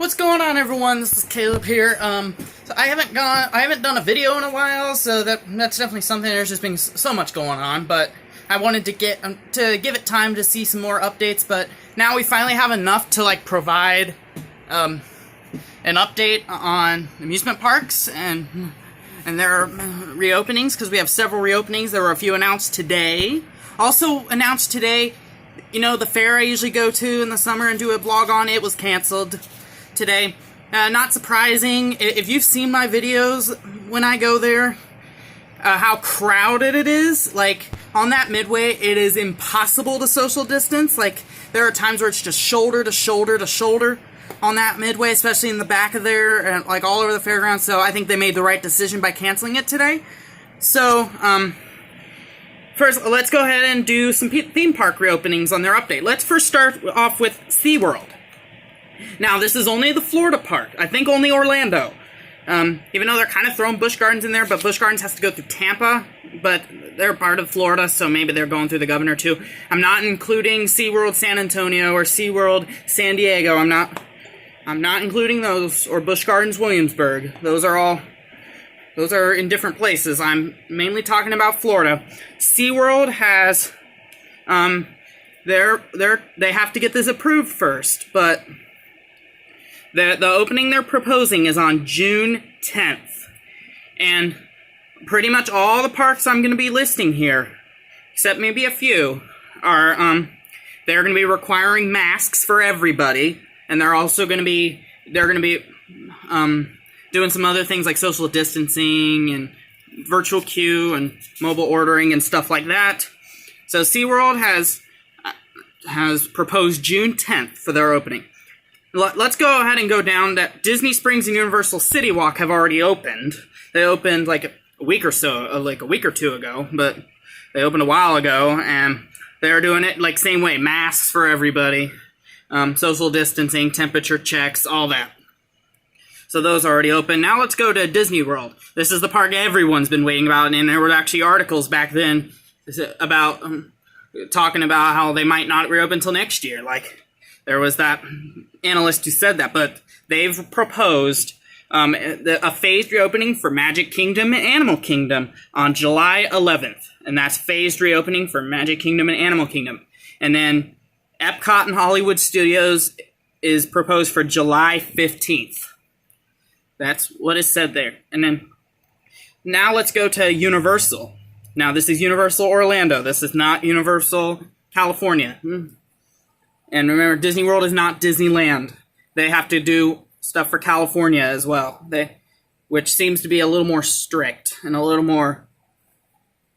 What's going on, everyone? This is Caleb here. So I haven't done a video in a while, so that's definitely something. There's just been so much going on, but I wanted to give it time to see some more updates. But now we finally have enough to provide an update on amusement parks and their reopenings, because we have several reopenings. There were a few announced today. Also announced today, the fair I usually go to in the summer and do a vlog on, it was canceled today. Not surprising. If you've seen my videos when I go there, how crowded it is. On that midway, it is impossible to social distance. There are times where it's just shoulder to shoulder to shoulder on that midway, especially in the back of there, and all over the fairgrounds. So I think they made the right decision by canceling it today. So, first, let's go ahead and do some theme park reopenings on their update. Let's first start off with SeaWorld. Now, this is only the Florida park. I think only Orlando. Even though they're kind of throwing Busch Gardens in there, but Busch Gardens has to go through Tampa, but they're part of Florida, so maybe they're going through the governor too. I'm not including SeaWorld San Antonio or SeaWorld San Diego. I'm not including those, or Busch Gardens Williamsburg. Those are in different places. I'm mainly talking about Florida. SeaWorld has, they have to get this approved first, but the opening they're proposing is on June 10th. And pretty much all the parks I'm going to be listing here, except maybe a few, are, they're going to be requiring masks for everybody. And they're also going to be, doing some other things like social distancing and virtual queue and mobile ordering and stuff like that. So SeaWorld has proposed June 10th for their opening. Let's go ahead and go down that Disney Springs and Universal City Walk have already opened. They opened a week or two ago, but they opened a while ago, and they're doing it same way, masks for everybody, social distancing, temperature checks, all that. So those are already open. Now let's go to Disney World. This is the park everyone's been waiting about, and there were actually articles back then about talking about how they might not reopen until next year. There was that analyst who said that, but they've proposed a phased reopening for Magic Kingdom and Animal Kingdom on July 11th. And that's phased reopening for Magic Kingdom and Animal Kingdom. And then Epcot and Hollywood Studios is proposed for July 15th. That's what is said there. And then now let's go to Universal. Now this is Universal Orlando. This is not Universal California. And remember, Disney World is not Disneyland. They have to do stuff for California as well, which seems to be a little more strict and a little more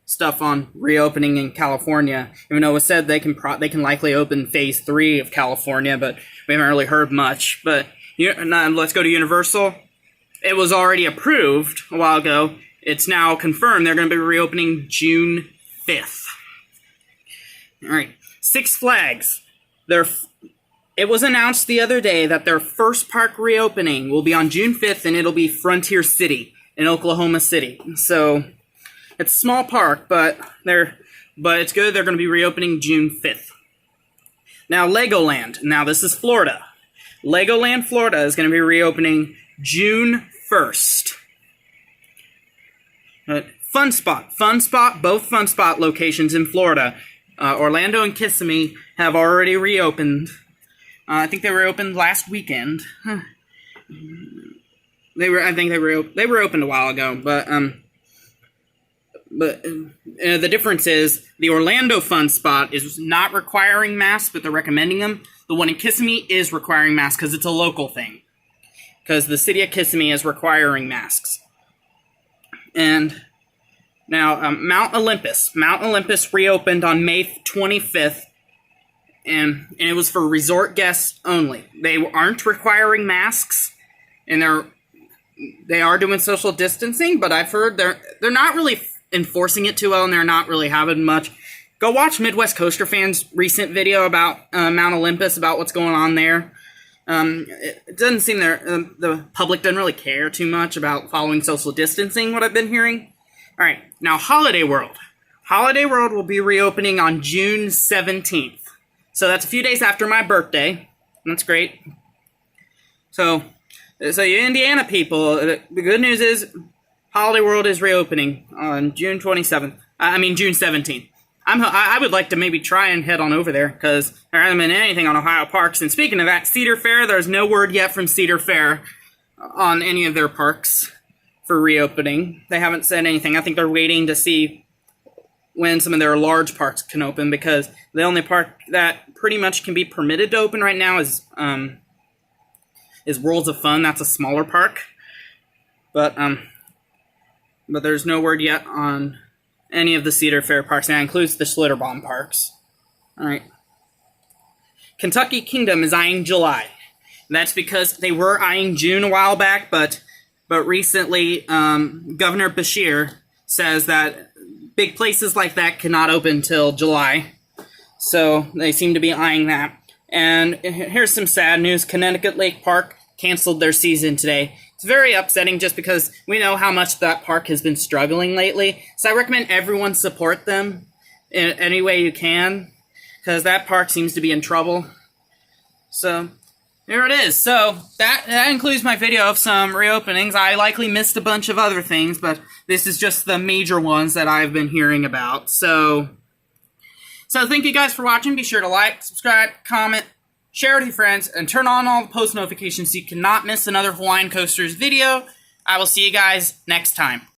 stuff on reopening in California. Even though it was said they can likely open Phase 3 of California, but we haven't really heard much. But let's go to Universal. It was already approved a while ago. It's now confirmed they're going to be reopening June 5th. All right, Six Flags. It was announced the other day that their first park reopening will be on June 5th, and it'll be Frontier City in Oklahoma City. So it's a small park, but it's good. They're going to be reopening June 5th. Now Legoland. Now this is Florida. Legoland, Florida is going to be reopening June 1st. Fun Spot. Both Fun Spot locations in Florida. Orlando and Kissimmee have already reopened. I think they reopened last weekend. They were opened a while ago, but the difference is the Orlando Fun Spot is not requiring masks, but they're recommending them. The one in Kissimmee is requiring masks because it's a local thing. Because the city of Kissimmee is requiring masks. And now, Mount Olympus. Mount Olympus reopened on May 25th, and it was for resort guests only. They aren't requiring masks, and they are doing social distancing, but I've heard they're not really enforcing it too well, and they're not really having much. Go watch Midwest Coaster Fan's recent video about Mount Olympus, about what's going on there. It doesn't seem the public doesn't really care too much about following social distancing, what I've been hearing. All right, now Holiday World. Holiday World will be reopening on June 17th. So that's a few days after my birthday. That's great. So you Indiana people, the good news is Holiday World is reopening on June 27th. June 17th. I would like to maybe try and head on over there, because there hasn't been anything on Ohio Parks. And speaking of that, Cedar Fair, there's no word yet from Cedar Fair on any of their parks for reopening. They haven't said anything. I think they're waiting to see when some of their large parks can open, because the only park that pretty much can be permitted to open right now is Worlds of Fun. That's a smaller park. But there's no word yet on any of the Cedar Fair parks. That includes the Schlitterbahn parks. All right. Kentucky Kingdom is eyeing July. That's because they were eyeing June a while back, but recently Governor Beshear says that big places like that cannot open till July. So they seem to be eyeing that. And here's some sad news. Connecticut Lake Park canceled their season today. It's very upsetting just because we know how much that park has been struggling lately. So I recommend everyone support them in any way you can, because that park seems to be in trouble. So there it is. So that includes my video of some reopenings. I likely missed a bunch of other things, but this is just the major ones that I've been hearing about. So thank you guys for watching. Be sure to like, subscribe, comment, share with your friends, and turn on all the post notifications so you cannot miss another Hawaiian Coasters video. I will see you guys next time.